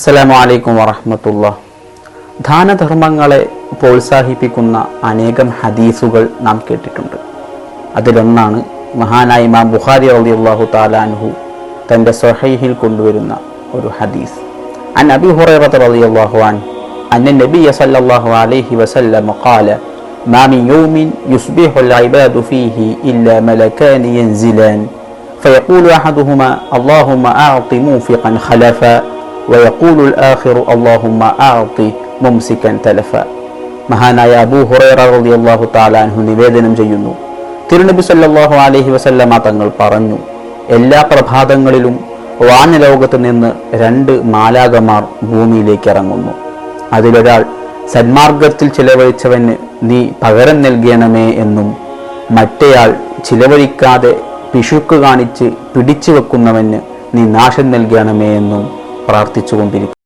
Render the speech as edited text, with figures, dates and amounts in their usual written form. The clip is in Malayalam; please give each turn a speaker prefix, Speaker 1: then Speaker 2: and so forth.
Speaker 1: അസ്സലാമു അലൈക്കും വറഹ്മത്തുള്ളാഹി. ദാനധർമ്മങ്ങളെ പ്രോത്സാഹിപ്പിക്കുന്ന അനേകം ഹദീസുകൾ നാം കേട്ടിട്ടുണ്ട്. അതിലൊന്നാണ് മഹാനായ ഇമാം ബുഖാരി റളിയല്ലാഹു തആല അൻഹു തൻ്റെ സ്വഹീഹിൽ കൊണ്ടുവരുന്ന ഒരു ഹദീസ്. അൻ അബീ ഹുറൈറ റളിയല്ലാഹു അൻഹു അന്ന നബിയ സല്ലല്ലാഹു അലൈഹി വസല്ലം ഖാല മാ മിൻ യൗമിൻ യുസ്ബിഹുൽ ഇബാദു ഫീഹി ഇല്ലാ മലകാൻ യൻസിലാൻ فيقول أحدهما اللهم أعط موفقا خلفا ويقول الآخر اللهم أعط ممسكا تلفا. മഹാനായ അബൂ ഹുറൈറ റളിയല്ലാഹു തആല അൻഹു നിവേദനം ചെയ്യുന്നു, തിരുനബി സല്ലല്ലാഹു അലൈഹി വസല്ലമ തങ്ങൾ പറഞ്ഞു, എല്ലാ പ്രഭാതങ്ങളിലും വാനലോകത്ത് നിന്ന് രണ്ട് മാലാഖമാർ ഭൂമിയിലേക്ക് ഇറങ്ങുന്നു. അതിലൊരാൾ സന്മാർഗത്തിൽ ചിലവഴിച്ചവന് നീ പകരം നൽകണമേ എന്നും മറ്റേയാൾ ചിലവഴിക്കാതെ പിശുക്ക് കാണിച്ച് പിടിച്ചു വെക്കുന്നവന് നീ നാശം നൽകണമേ എന്നും പ്രാർത്ഥിച്ചുകൊണ്ടിരിക്കും.